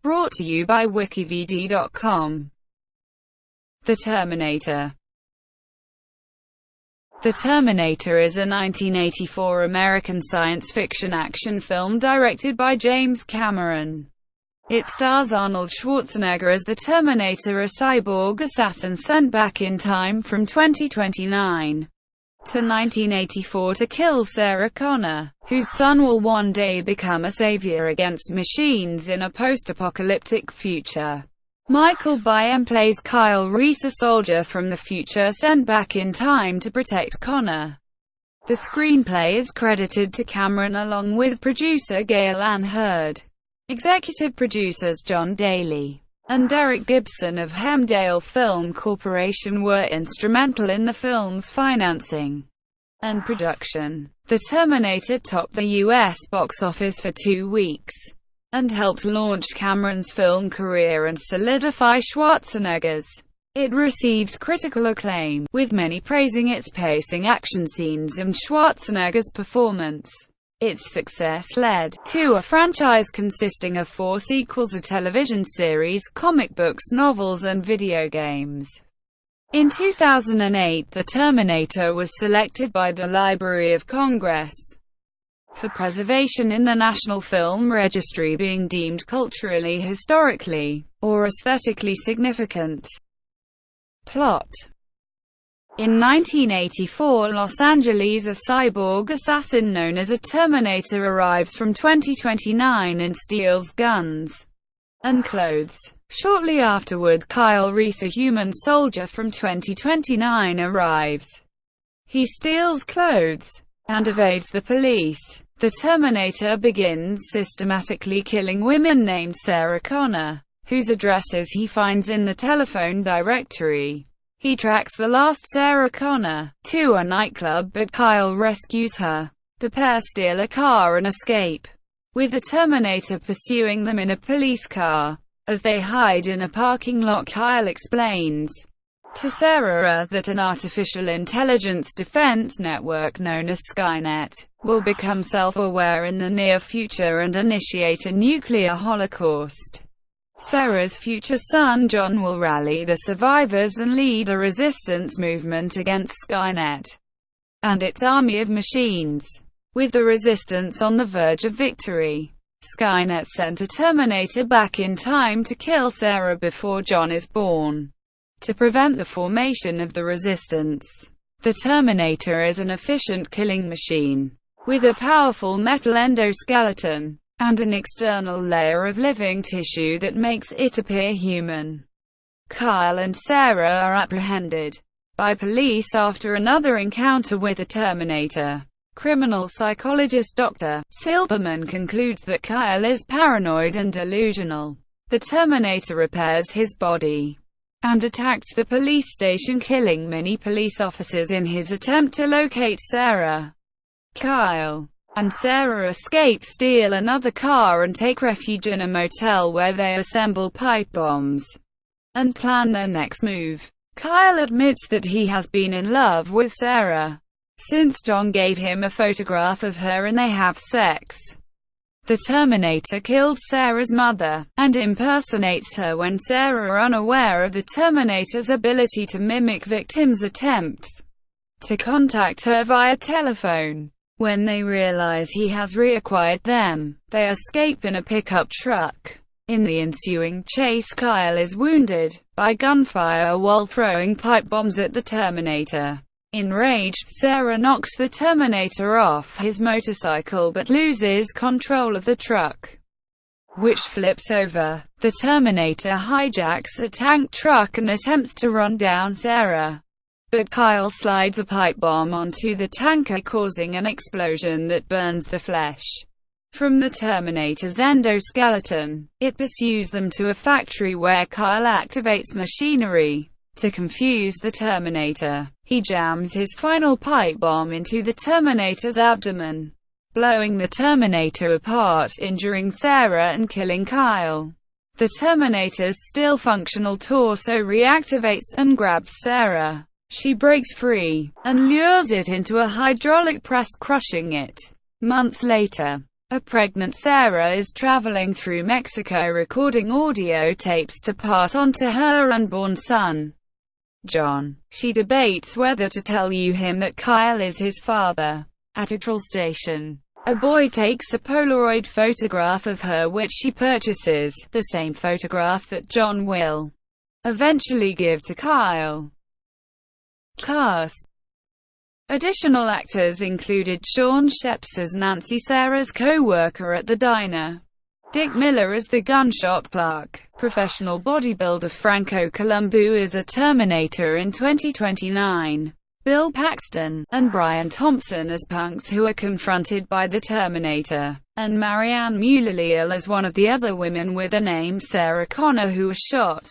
Brought to you by WikiVidi.com. The Terminator. The Terminator is a 1984 American science fiction action film directed by James Cameron. It stars Arnold Schwarzenegger as the Terminator, a cyborg assassin sent back in time from 2029 to 1984 to kill Sarah Connor, whose son will one day become a savior against machines in a post-apocalyptic future. Michael Biehn plays Kyle Reese, a soldier from the future sent back in time to protect Connor. The screenplay is credited to Cameron along with producer Gale Anne Hurd. Executive producers John Daly and Derek Gibson of Hemdale Film Corporation were instrumental in the film's financing and production. The Terminator topped the U.S. box office for 2 weeks and helped launch Cameron's film career and solidify Schwarzenegger's. It received critical acclaim, with many praising its pacing, action scenes and Schwarzenegger's performance. Its success led to a franchise consisting of 4 sequels, a television series, comic books, novels, and video games. In 2008, The Terminator was selected by the Library of Congress for preservation in the National Film Registry, being deemed culturally, historically, or aesthetically significant. Plot: in 1984 Los Angeles, a cyborg assassin known as a Terminator arrives from 2029 and steals guns and clothes. Shortly afterward, Kyle Reese, a human soldier from 2029, arrives. He steals clothes and evades the police. The Terminator begins systematically killing women named Sarah Connor, whose addresses he finds in the telephone directory. He tracks the last Sarah Connor to a nightclub, but Kyle rescues her. The pair steal a car and escape, with the Terminator pursuing them in a police car. As they hide in a parking lot, Kyle explains to Sarah that an artificial intelligence defense network known as Skynet will become self-aware in the near future and initiate a nuclear holocaust. Sarah's future son John will rally the survivors and lead a resistance movement against Skynet and its army of machines. With the resistance on the verge of victory, Skynet sent a Terminator back in time to kill Sarah before John is born, to prevent the formation of the resistance. The Terminator is an efficient killing machine, with a powerful metal endoskeleton and an external layer of living tissue that makes it appear human. Kyle and Sarah are apprehended by police after another encounter with the Terminator. Criminal psychologist Dr. Silberman concludes that Kyle is paranoid and delusional. The Terminator repairs his body and attacks the police station, killing many police officers in his attempt to locate Sarah. Kyle and Sarah escape, steal another car, and take refuge in a motel where they assemble pipe bombs and plan their next move. Kyle admits that he has been in love with Sarah since John gave him a photograph of her, and they have sex. The Terminator killed Sarah's mother and impersonates her when Sarah, unaware of the Terminator's ability to mimic victims' attempts to contact her via telephone. When they realize he has reacquired them, they escape in a pickup truck. In the ensuing chase, Kyle is wounded by gunfire while throwing pipe bombs at the Terminator. Enraged, Sarah knocks the Terminator off his motorcycle but loses control of the truck, which flips over. The Terminator hijacks a tank truck and attempts to run down Sarah, but Kyle slides a pipe bomb onto the tanker, causing an explosion that burns the flesh from the Terminator's endoskeleton. It pursues them to a factory where Kyle activates machinery to confuse the Terminator. He jams his final pipe bomb into the Terminator's abdomen, blowing the Terminator apart, injuring Sarah and killing Kyle. The Terminator's still functional torso reactivates and grabs Sarah. She breaks free and lures it into a hydraulic press, crushing it. Months later, A pregnant Sarah is traveling through Mexico recording audio tapes to pass on to her unborn son, John. She debates whether to tell him that Kyle is his father. At a petrol station, a boy takes a Polaroid photograph of her which she purchases, the same photograph that John will eventually give to Kyle. Cast. Additional actors included Shawn Sheps as Nancy, Sarah's co-worker at the diner, Dick Miller as the gun shop clerk, professional bodybuilder Franco Columbu as a Terminator in 2029, Bill Paxton, and Brian Thompson as punks who are confronted by the Terminator, and Marianne Mulaliel as one of the other women with a name Sarah Connor who was shot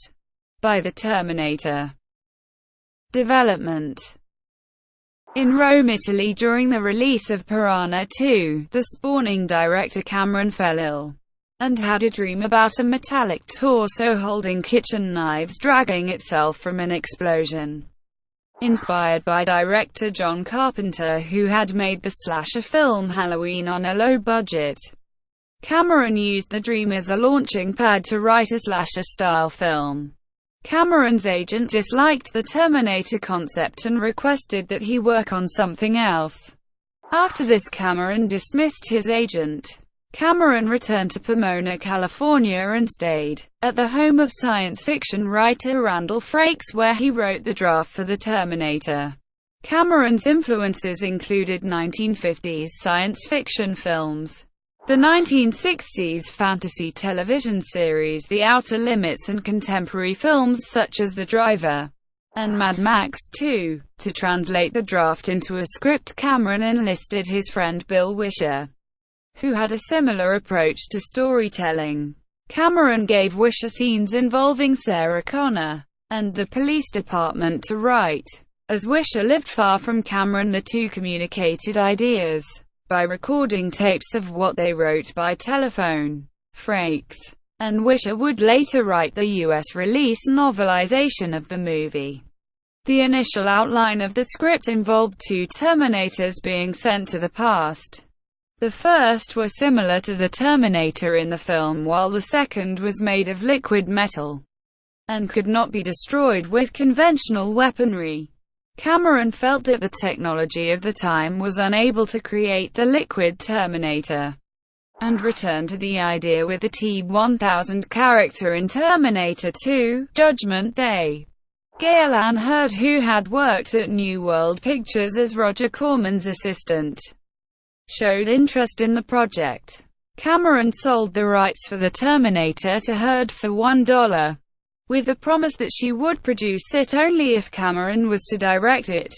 by the Terminator. Development. In Rome, Italy during the release of Piranha 2, the spawning director Cameron fell ill, and had a dream about a metallic torso holding kitchen knives dragging itself from an explosion. Inspired by director John Carpenter who had made the slasher film Halloween on a low budget, Cameron used the dream as a launching pad to write a slasher-style film. Cameron's agent disliked the Terminator concept and requested that he work on something else. After this, Cameron dismissed his agent. Cameron returned to Pomona, California and stayed at the home of science fiction writer Randall Frakes where he wrote the draft for the Terminator. Cameron's influences included 1950s science fiction films, the 1960s fantasy television series The Outer Limits, and contemporary films such as The Driver and Mad Max 2. To translate the draft into a script, Cameron enlisted his friend Bill Wisher, who had a similar approach to storytelling. Cameron gave Wisher scenes involving Sarah Connor and the police department to write. As Wisher lived far from Cameron, the two communicated ideas by recording tapes of what they wrote by telephone. Frakes and Wisher would later write the U.S. release novelization of the movie. The initial outline of the script involved two Terminators being sent to the past. The first was similar to the Terminator in the film, while the second was made of liquid metal and could not be destroyed with conventional weaponry. Cameron felt that the technology of the time was unable to create the liquid Terminator, and returned to the idea with the T-1000 character in Terminator 2: Judgment Day. Gale Anne Hurd, who had worked at New World Pictures as Roger Corman's assistant, showed interest in the project. Cameron sold the rights for the Terminator to Hurd for $1, with the promise that she would produce it only if Cameron was to direct it.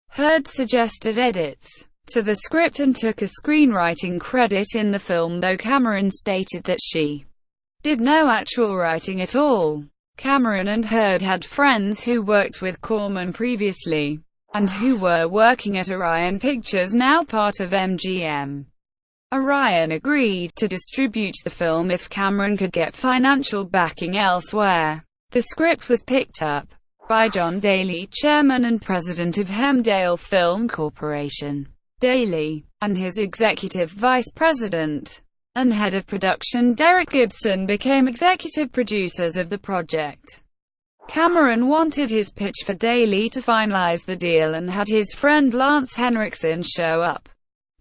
Hurd suggested edits to the script and took a screenwriting credit in the film, though Cameron stated that she did no actual writing at all. Cameron and Hurd had friends who worked with Corman previously, and who were working at Orion Pictures, now part of MGM. Orion agreed to distribute the film if Cameron could get financial backing elsewhere. The script was picked up by John Daly, chairman and president of Hemdale Film Corporation. Daly and his executive vice president and head of production Derek Gibson became executive producers of the project. Cameron wanted his pitch for Daly to finalize the deal and had his friend Lance Henriksen show up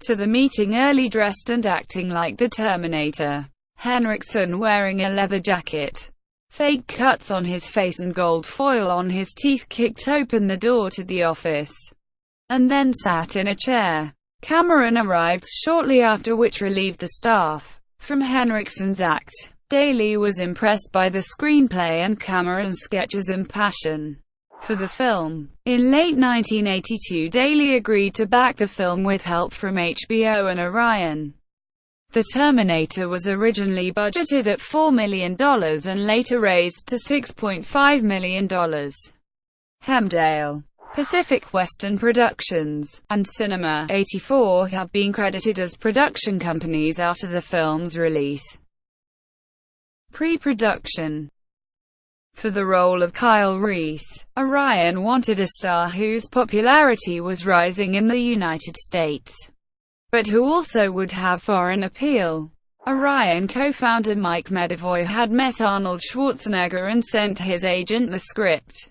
to the meeting early, dressed and acting like the Terminator. Henriksen, wearing a leather jacket, fake cuts on his face and gold foil on his teeth, kicked open the door to the office and then sat in a chair. Cameron arrived shortly after, which relieved the staff from Henriksen's act. Daly was impressed by the screenplay and Cameron's sketches and passion for the film. In late 1982, Daly agreed to back the film with help from HBO and Orion. The Terminator was originally budgeted at $4 million and later raised to $6.5 million. Hemdale, Pacific Western Productions, and Cinema 84 have been credited as production companies after the film's release. Pre-production. For the role of Kyle Reese, Orion wanted a star whose popularity was rising in the United States. but who also would have foreign appeal. Orion co-founder Mike Medavoy had met Arnold Schwarzenegger and sent his agent the script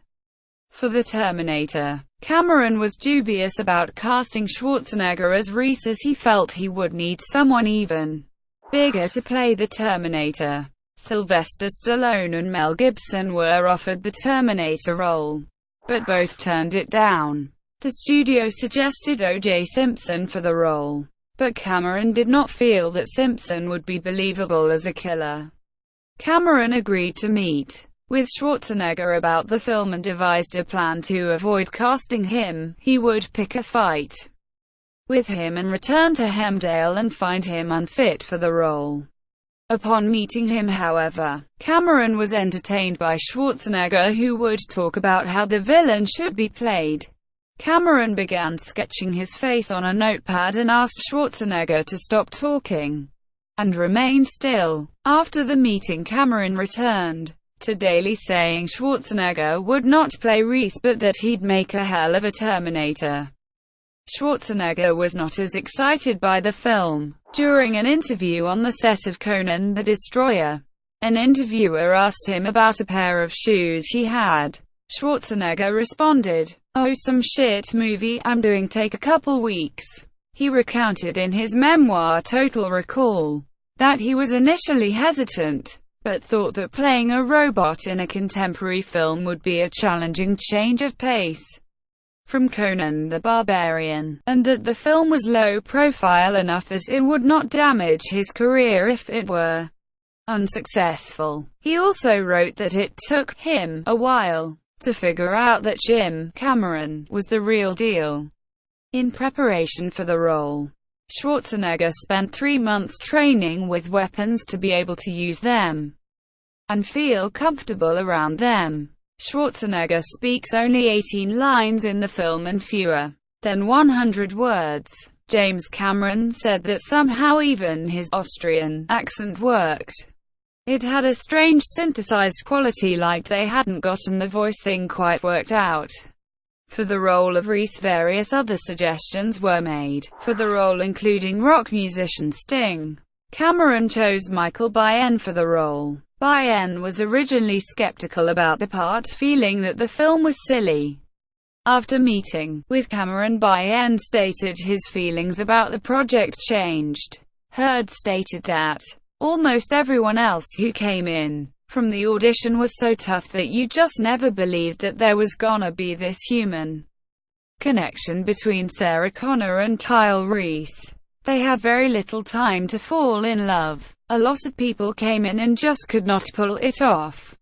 for The Terminator. Cameron was dubious about casting Schwarzenegger as Reese, as he felt he would need someone even bigger to play the Terminator. Sylvester Stallone and Mel Gibson were offered the Terminator role, but both turned it down. The studio suggested OJ Simpson for the role, but Cameron did not feel that Simpson would be believable as a killer. Cameron agreed to meet with Schwarzenegger about the film and devised a plan to avoid casting him. He would pick a fight with him and return to Hemdale and find him unfit for the role. Upon meeting him, however, Cameron was entertained by Schwarzenegger, who would talk about how the villain should be played. Cameron began sketching his face on a notepad and asked Schwarzenegger to stop talking and remain still. After the meeting, Cameron returned to Daly saying Schwarzenegger would not play Reese, but that he'd make a hell of a Terminator. Schwarzenegger was not as excited by the film. During an interview on the set of Conan the Destroyer, an interviewer asked him about a pair of shoes he had. Schwarzenegger responded, "Oh, some shit movie I'm doing, take a couple weeks." He recounted in his memoir Total Recall that he was initially hesitant, but thought that playing a robot in a contemporary film would be a challenging change of pace from Conan the Barbarian, and that the film was low-profile enough that it would not damage his career if it were unsuccessful. He also wrote that it took him a while to figure out that Jim Cameron was the real deal. In preparation for the role, Schwarzenegger spent 3 months training with weapons to be able to use them and feel comfortable around them. Schwarzenegger speaks only 18 lines in the film and fewer than 100 words. James Cameron said that somehow even his Austrian accent worked. It had a strange synthesized quality, like they hadn't gotten the voice thing quite worked out. For the role of Reese, various other suggestions were made for the role, including rock musician Sting. Cameron chose Michael Biehn for the role. Biehn was originally skeptical about the part, feeling that the film was silly. After meeting with Cameron, Biehn stated his feelings about the project changed. Hurd stated that almost everyone else who came in from the audition was so tough that you just never believed that there was gonna be this human connection between Sarah Connor and Kyle Reese. They have very little time to fall in love. A lot of people came in and just could not pull it off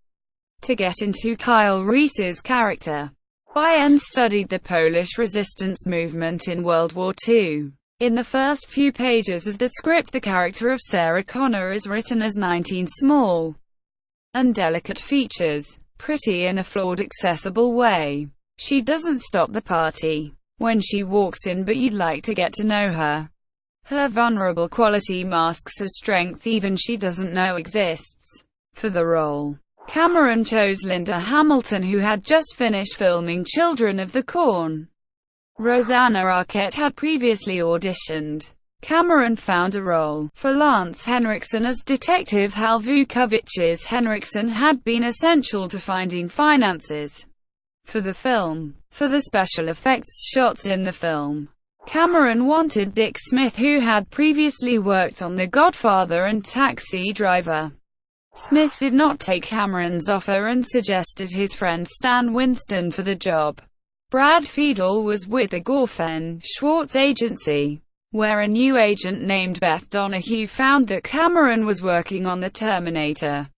to get into Kyle Reese's character. Biehn studied the Polish resistance movement in World War II. In the first few pages of the script, the character of Sarah Connor is written as 19 small and delicate features, pretty in a flawed, accessible way. She doesn't stop the party when she walks in, but you'd like to get to know her. Her vulnerable quality masks a strength even she doesn't know exists. For the role, Cameron chose Linda Hamilton, who had just finished filming Children of the Corn. Rosanna Arquette had previously auditioned. Cameron found a role for Lance Henriksen as Detective Hal Vukovich's. Henriksen had been essential to finding finances for the film. For the special effects shots in the film, Cameron wanted Dick Smith, who had previously worked on The Godfather and Taxi Driver. Smith did not take Cameron's offer and suggested his friend Stan Winston for the job. Brad Fiedel was with the Gorfen Schwartz agency, where a new agent named Beth Donahue found that Cameron was working on The Terminator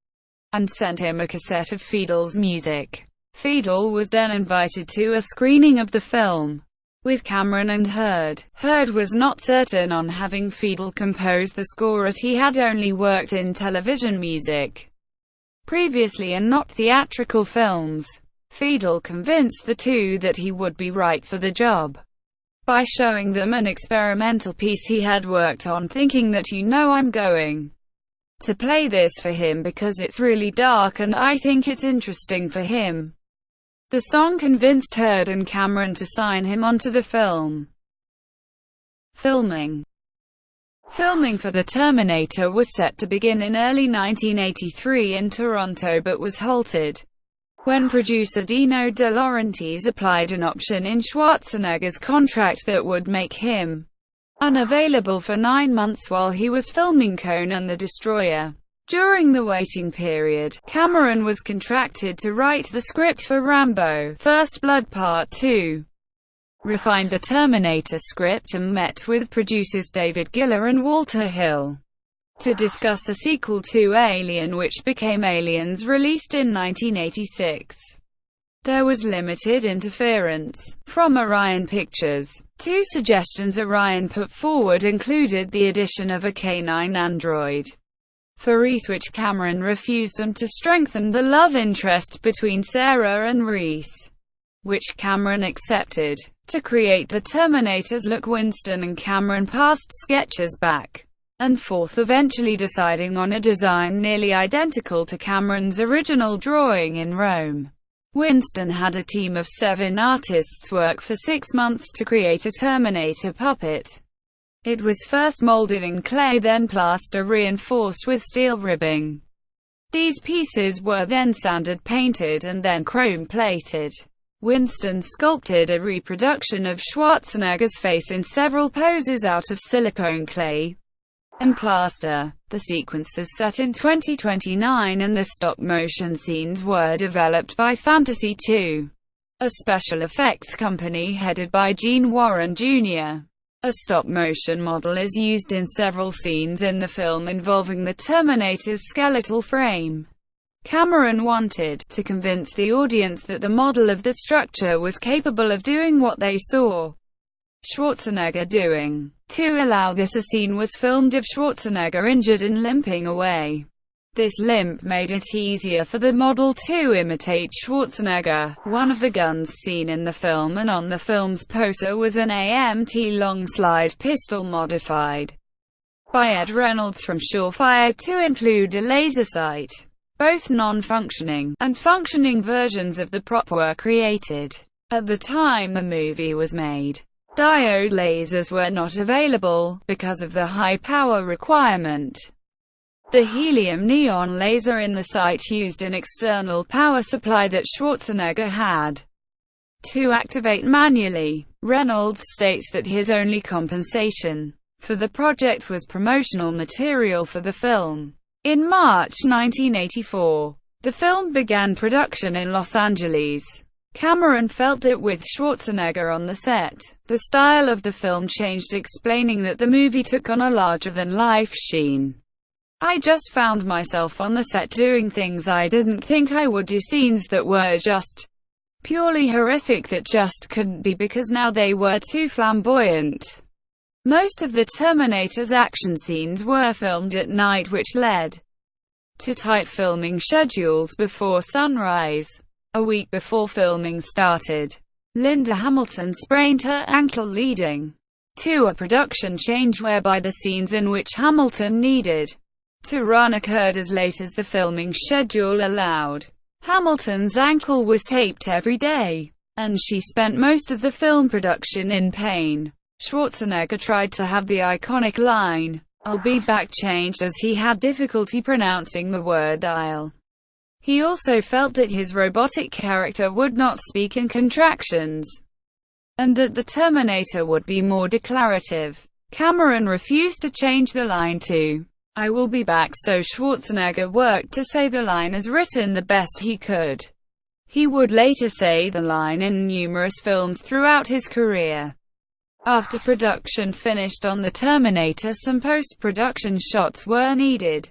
and sent him a cassette of Fiedel's music. Fiedel was then invited to a screening of the film with Cameron and Hurd. Hurd was not certain on having Fiedel compose the score, as he had only worked in television music previously and not theatrical films. Fiedel convinced the two that he would be right for the job by showing them an experimental piece he had worked on, thinking that, I'm going to play this for him because it's really dark and I think it's interesting for him. The song convinced Hurd and Cameron to sign him onto the film. Filming Filming for The Terminator was set to begin in early 1983 in Toronto but was halted when producer Dino De Laurentiis applied an option in Schwarzenegger's contract that would make him unavailable for 9 months while he was filming Conan the Destroyer. During the waiting period, Cameron was contracted to write the script for Rambo: First Blood Part 2. Refined the Terminator script and met with producers David Giller and Walter Hill to discuss a sequel to Alien, which became Aliens, released in 1986. There was limited interference from Orion Pictures. Two suggestions Orion put forward included the addition of a canine android for Reese, which Cameron refused, and to strengthen the love interest between Sarah and Reese, which Cameron accepted. To create the Terminator's look, Winston and Cameron passed sketches back and forth, eventually deciding on a design nearly identical to Cameron's original drawing in Rome. Winston had a team of 7 artists work for 6 months to create a Terminator puppet. It was first molded in clay, then plaster reinforced with steel ribbing. These pieces were then sanded, painted, and then chrome-plated. Winston sculpted a reproduction of Schwarzenegger's face in several poses out of silicone clay and plaster. The sequences set in 2029 and the stop-motion scenes were developed by Fantasy 2, a special effects company headed by Gene Warren Jr. A stop-motion model is used in several scenes in the film involving the Terminator's skeletal frame. Cameron wanted to convince the audience that the model of the structure was capable of doing what they saw Schwarzenegger doing. To allow this, a scene was filmed of Schwarzenegger injured and limping away. This limp made it easier for the model to imitate Schwarzenegger. One of the guns seen in the film and on the film's poster was an AMT long-slide pistol modified by Ed Reynolds from Surefire to include a laser sight. Both non-functioning and functioning versions of the prop were created at the time the movie was made. Diode lasers were not available because of the high power requirement. The helium neon laser in the sight used an external power supply that Schwarzenegger had to activate manually. Reynolds states that his only compensation for the project was promotional material for the film. In March 1984, the film began production in Los Angeles. Cameron felt that with Schwarzenegger on the set, the style of the film changed, explaining that the movie took on a larger-than-life sheen. "I just found myself on the set doing things I didn't think I would do, scenes that were just purely horrific that just couldn't be because now they were too flamboyant." Most of the Terminator's action scenes were filmed at night, which led to tight filming schedules before sunrise. A week before filming started, Linda Hamilton sprained her ankle, leading to a production change whereby the scenes in which Hamilton needed to run occurred as late as the filming schedule allowed. Hamilton's ankle was taped every day, and she spent most of the film production in pain. Schwarzenegger tried to have the iconic line, "I'll be back," changed as he had difficulty pronouncing the word "I'll." He also felt that his robotic character would not speak in contractions, and that the Terminator would be more declarative. Cameron refused to change the line to "I will be back," so Schwarzenegger worked to say the line as written the best he could. He would later say the line in numerous films throughout his career. After production finished on The Terminator, some post-production shots were needed.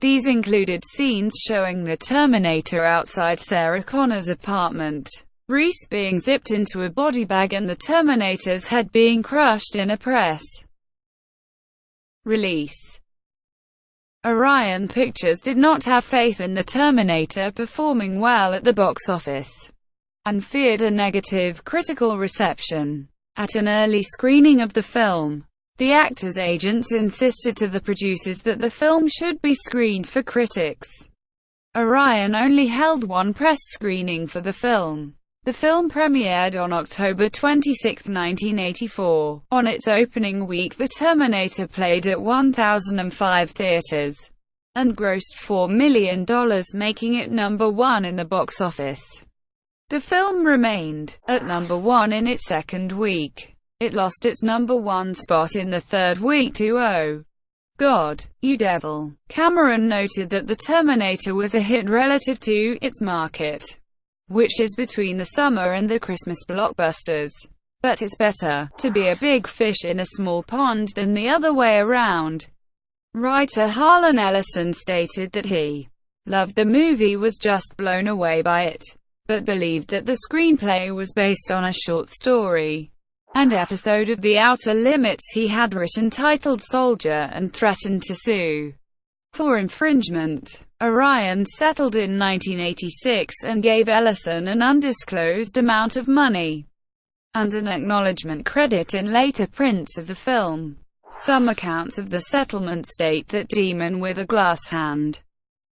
These included scenes showing the Terminator outside Sarah Connor's apartment, Reese being zipped into a body bag, and the Terminator's head being crushed in a press release. Orion Pictures did not have faith in the Terminator performing well at the box office, and feared a negative critical reception. At an early screening of the film, the actors' agents insisted to the producers that the film should be screened for critics. Orion only held one press screening for the film. The film premiered on October 26, 1984. On its opening week, The Terminator played at 1,005 theaters and grossed $4 million, making it number one in the box office. The film remained at number one in its second week. It lost its number one spot in the third week to Oh God, You Devil. Cameron noted that The Terminator was a hit relative to its market, which is between the summer and the Christmas blockbusters. But it's better to be a big fish in a small pond than the other way around. Writer Harlan Ellison stated that he loved the movie, was just blown away by it, but believed that the screenplay was based on a short story and episode of The Outer Limits he had written titled Soldier, and threatened to sue for infringement. Orion settled in 1986 and gave Ellison an undisclosed amount of money and an acknowledgement credit in later prints of the film. Some accounts of the settlement state that Demon with a Glass Hand,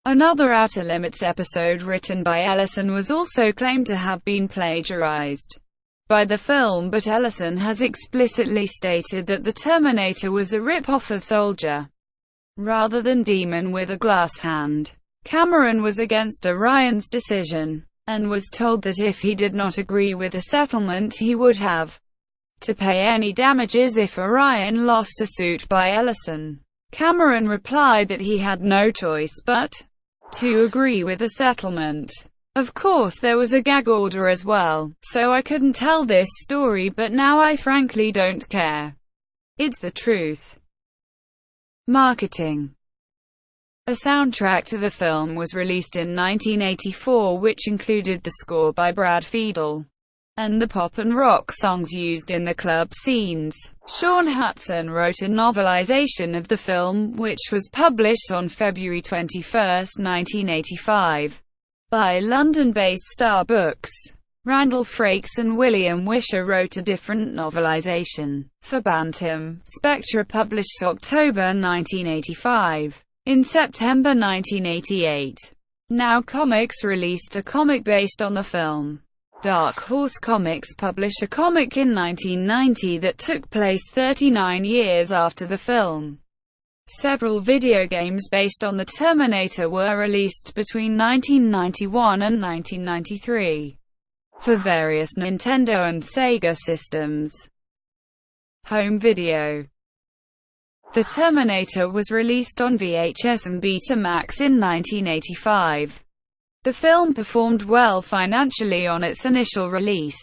another Outer Limits episode written by Ellison, was also claimed to have been plagiarized by the film, but Ellison has explicitly stated that The Terminator was a rip-off of Soldier rather than Demon with a Glass Hand. Cameron was against Orion's decision, and was told that if he did not agree with the settlement he would have to pay any damages if Orion lost a suit by Ellison. Cameron replied that he had no choice but to agree with the settlement. Of course there was a gag order as well, so I couldn't tell this story, but now I frankly don't care. It's the truth. Marketing. A soundtrack to the film was released in 1984 which included the score by Brad Fiedel and the pop and rock songs used in the club scenes. Sean Hudson wrote a novelization of the film, which was published on February 21, 1985. by London-based Star Books. Randall Frakes and William Wisher wrote a different novelization for Bantam. Spectra published October 1985. In September 1988, Now Comics released a comic based on the film. Dark Horse Comics published a comic in 1990 that took place 39 years after the film. Several video games based on The Terminator were released between 1991 and 1993 for various Nintendo and Sega systems. Home video. The Terminator was released on VHS and Betamax in 1985. The film performed well financially on its initial release.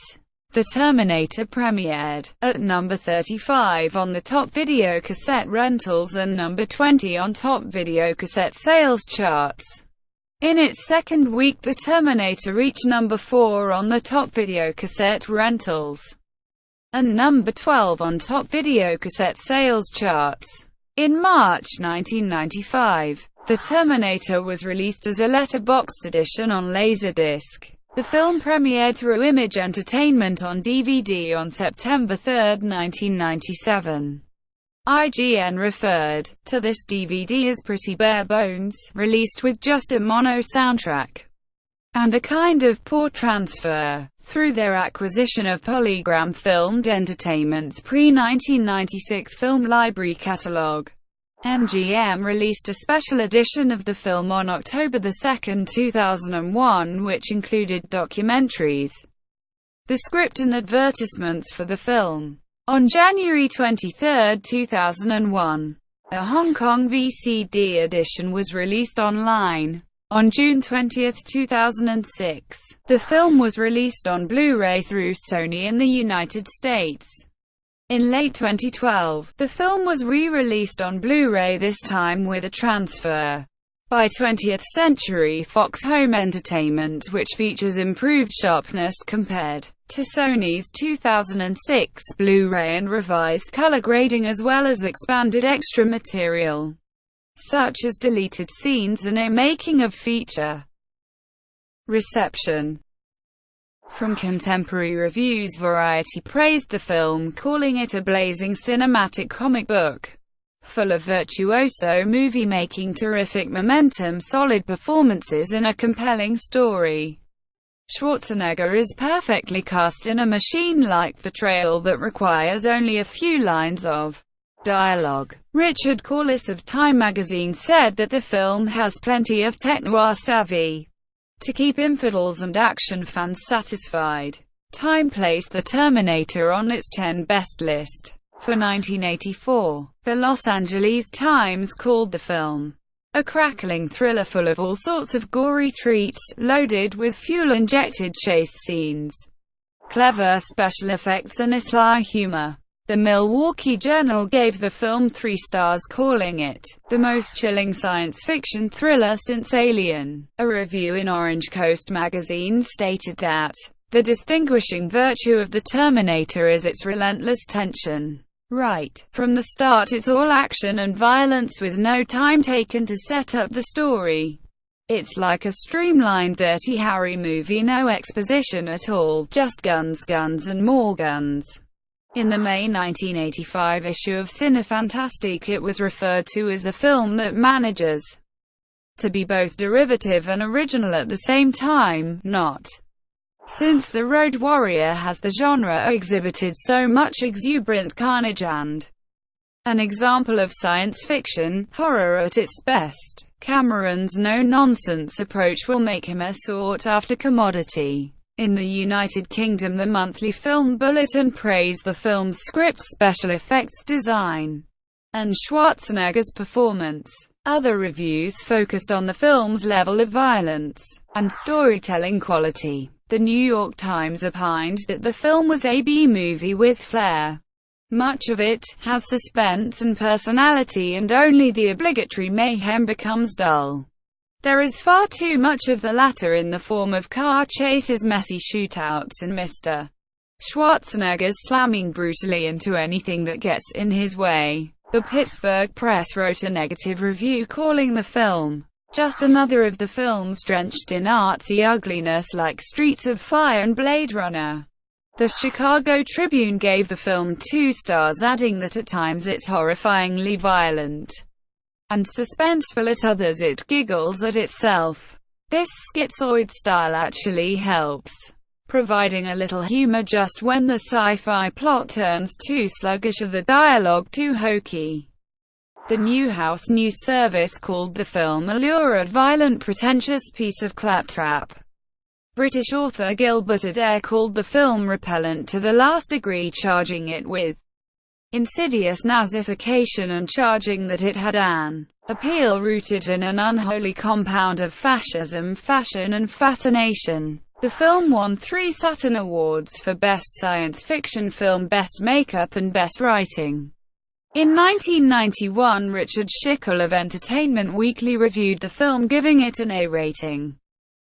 The Terminator premiered at number 35 on the top video cassette rentals and number 20 on top video cassette sales charts. In its second week, The Terminator reached number 4 on the top video cassette rentals and number 12 on top video cassette sales charts. In March 1995, The Terminator was released as a letterboxed edition on Laserdisc. The film premiered through Image Entertainment on DVD on September 3, 1997. IGN referred to this DVD as pretty bare bones, released with just a mono soundtrack, and a kind of poor transfer. Through their acquisition of Polygram Filmed Entertainment's pre-1996 film library catalog, MGM released a special edition of the film on October 2, 2001, which included documentaries, the script and advertisements for the film. On January 23, 2001, a Hong Kong VCD edition was released online. On June 20, 2006, the film was released on Blu-ray through Sony in the United States. In late 2012, the film was re-released on Blu-ray, this time with a transfer by 20th Century Fox Home Entertainment, which features improved sharpness compared to Sony's 2006 Blu-ray and revised color grading, as well as expanded extra material such as deleted scenes and a making-of feature. Reception. From contemporary reviews, Variety praised the film, calling it a blazing cinematic comic book, full of virtuoso movie-making, terrific momentum, solid performances and a compelling story. Schwarzenegger is perfectly cast in a machine-like portrayal that requires only a few lines of dialogue. Richard Corliss of Time magazine said that the film has plenty of tech-noir savvy to keep infidels and action fans satisfied. Time placed The Terminator on its 10 best list for 1984. The Los Angeles Times called the film a crackling thriller full of all sorts of gory treats, loaded with fuel-injected chase scenes, clever special effects and a sly humor. The Milwaukee Journal gave the film 3 stars, calling it the most chilling science fiction thriller since Alien. A review in Orange Coast magazine stated that the distinguishing virtue of The Terminator is its relentless tension. Right from the start, it's all action and violence with no time taken to set up the story. It's like a streamlined Dirty Harry movie, no exposition at all, just guns, guns and more guns. In the May 1985 issue of Cinefantastique, it was referred to as a film that manages to be both derivative and original at the same time. Not since The Road Warrior has the genre exhibited so much exuberant carnage and an example of science fiction horror at its best. Cameron's no-nonsense approach will make him a sought-after commodity. In the United Kingdom, the Monthly Film Bulletin praised the film's script, special effects design, and Schwarzenegger's performance. Other reviews focused on the film's level of violence and storytelling quality. The New York Times opined that the film was a B-movie with flair. Much of it has suspense and personality, and only the obligatory mayhem becomes dull. There is far too much of the latter in the form of car chases, messy shootouts, and Mr. Schwarzenegger's slamming brutally into anything that gets in his way. The Pittsburgh Press wrote a negative review, calling the film just another of the films drenched in artsy ugliness like Streets of Fire and Blade Runner. The Chicago Tribune gave the film 2 stars, adding that at times it's horrifyingly violent and suspenseful, at others it giggles at itself. This schizoid style actually helps, providing a little humor just when the sci-fi plot turns too sluggish or the dialogue too hokey. The Newhouse News Service called the film a lurid, violent, pretentious piece of claptrap. British author Gilbert Adair called the film repellent to the last degree, charging it with insidious nazification and charging that it had an appeal rooted in an unholy compound of fascism, fashion and fascination. The film won 3 Saturn Awards for Best Science Fiction Film, Best Makeup and Best Writing. In 1991, Richard Schickel of Entertainment Weekly reviewed the film, giving it an A rating,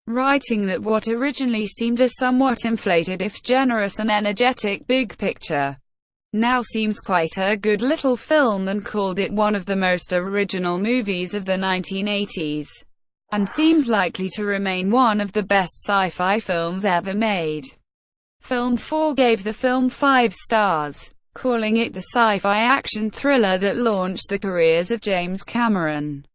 writing that what originally seemed a somewhat inflated, if generous and energetic big picture, now seems quite a good little film, and called it one of the most original movies of the 1980s, and seems likely to remain one of the best sci-fi films ever made. Film 4 gave the film 5 stars, calling it the sci-fi action thriller that launched the careers of James Cameron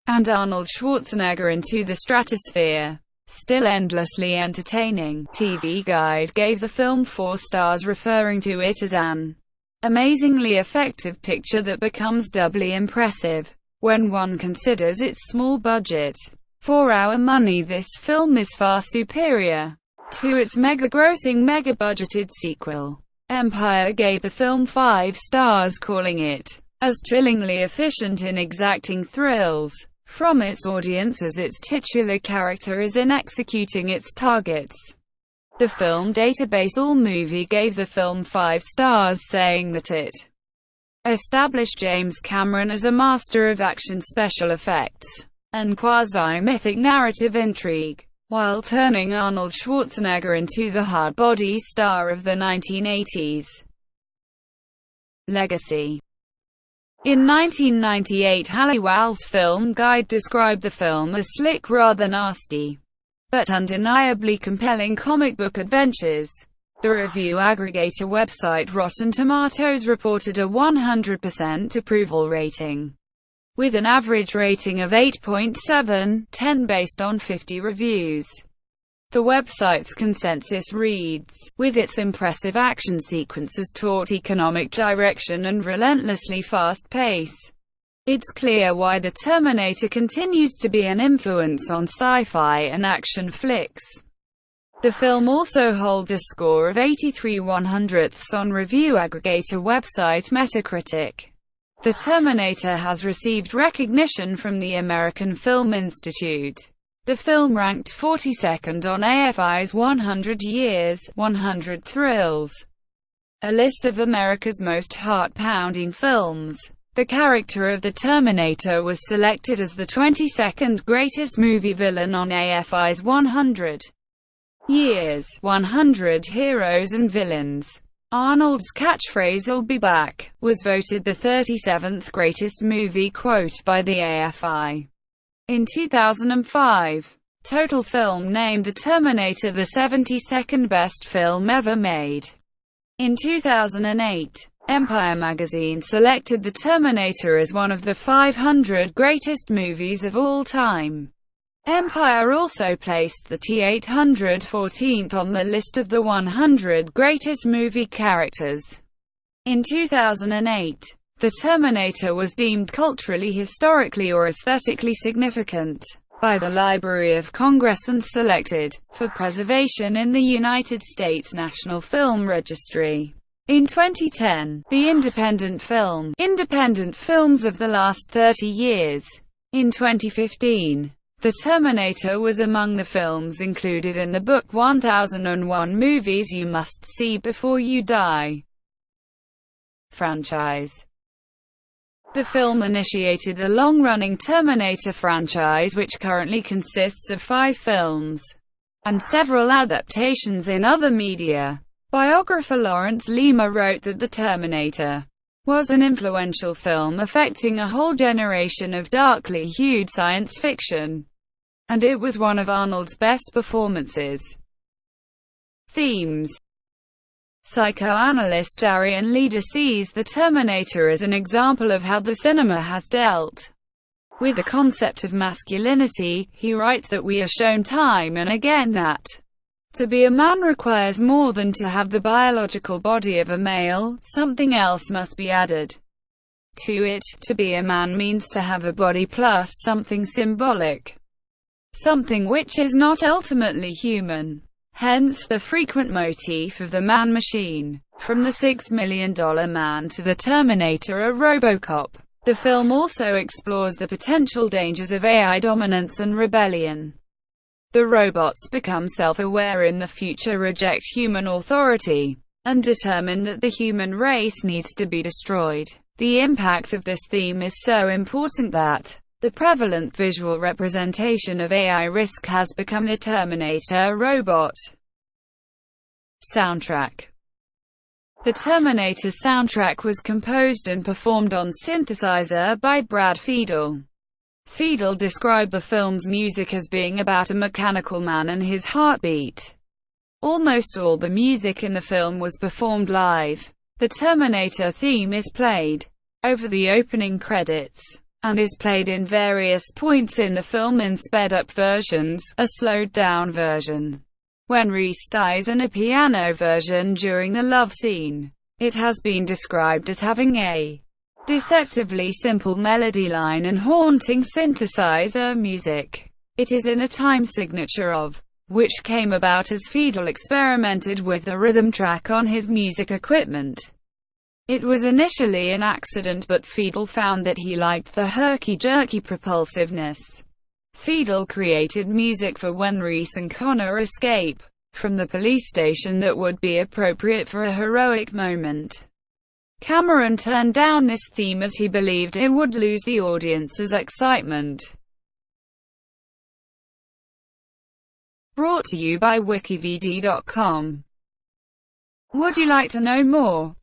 and Arnold Schwarzenegger into the stratosphere. Still endlessly entertaining, TV Guide gave the film 4 stars, referring to it as an amazingly effective picture that becomes doubly impressive when one considers its small budget. For our money, this film is far superior to its mega-grossing, mega-budgeted sequel. Empire gave the film 5 stars, calling it as chillingly efficient in exacting thrills from its audience as its titular character is in executing its targets. The Film Database AllMovie gave the film 5 stars, saying that it established James Cameron as a master of action special effects and quasi-mythic narrative intrigue, while turning Arnold Schwarzenegger into the hard-body star of the 1980s. Legacy. In 1998, Halliwell's Film Guide described the film as slick, rather nasty, but undeniably compelling comic book adventures. The review aggregator website Rotten Tomatoes reported a 100% approval rating, with an average rating of 8.7/10 based on 50 reviews. The website's consensus reads, "With its impressive action sequences, taut economic direction and relentlessly fast pace, it's clear why The Terminator continues to be an influence on sci-fi and action flicks." The film also holds a score of 83/100 on review aggregator website Metacritic. The Terminator has received recognition from the American Film Institute. The film ranked 42nd on AFI's 100 Years, 100 Thrills, a list of America's most heart-pounding films. The character of the Terminator was selected as the 22nd greatest movie villain on AFI's 100 Years, 100 Heroes and Villains. Arnold's catchphrase "I'll be back" was voted the 37th greatest movie quote by the AFI. In 2005, Total Film named The Terminator the 72nd best film ever made. In 2008, Empire magazine selected The Terminator as one of the 500 greatest movies of all time. Empire also placed the T-814th on the list of the 100 greatest movie characters. In 2008, The Terminator was deemed culturally, historically, or aesthetically significant by the Library of Congress and selected for preservation in the United States National Film Registry. In 2010, the independent films of the last 30 years. In 2015, The Terminator was among the films included in the book 1001 Movies You Must See Before You Die franchise. The film initiated a long-running Terminator franchise which currently consists of 5 films and several adaptations in other media. Biographer Lawrence Lima wrote that The Terminator was an influential film affecting a whole generation of darkly hued science fiction, and it was one of Arnold's best performances. Themes. Psychoanalyst Darian Leader sees The Terminator as an example of how the cinema has dealt with the concept of masculinity. He writes that we are shown time and again that to be a man requires more than to have the biological body of a male, something else must be added to it. To be a man means to have a body plus something symbolic, something which is not ultimately human. Hence the frequent motif of the man-machine. From the $6 Million Man to the Terminator, a Robocop. The film also explores the potential dangers of AI dominance and rebellion. The robots become self-aware in the future, reject human authority, and determine that the human race needs to be destroyed. The impact of this theme is so important that the prevalent visual representation of AI risk has become the Terminator robot. Soundtrack. The Terminator soundtrack was composed and performed on synthesizer by Brad Fiedel. Fiedel described the film's music as being about a mechanical man and his heartbeat. Almost all the music in the film was performed live. The Terminator theme is played over the opening credits and is played in various points in the film in sped-up versions, a slowed-down version when Reese dies, and a piano version during the love scene. It has been described as having a deceptively simple melody line and haunting synthesizer music. It is in a time signature of which came about as Fiedel experimented with the rhythm track on his music equipment. It was initially an accident, but Fiedel found that he liked the herky-jerky propulsiveness. Fiedel created music for when Reese and Connor escape from the police station that would be appropriate for a heroic moment. Cameron turned down this theme as he believed it would lose the audience's excitement. Brought to you by WikiVidi.com. Would you like to know more?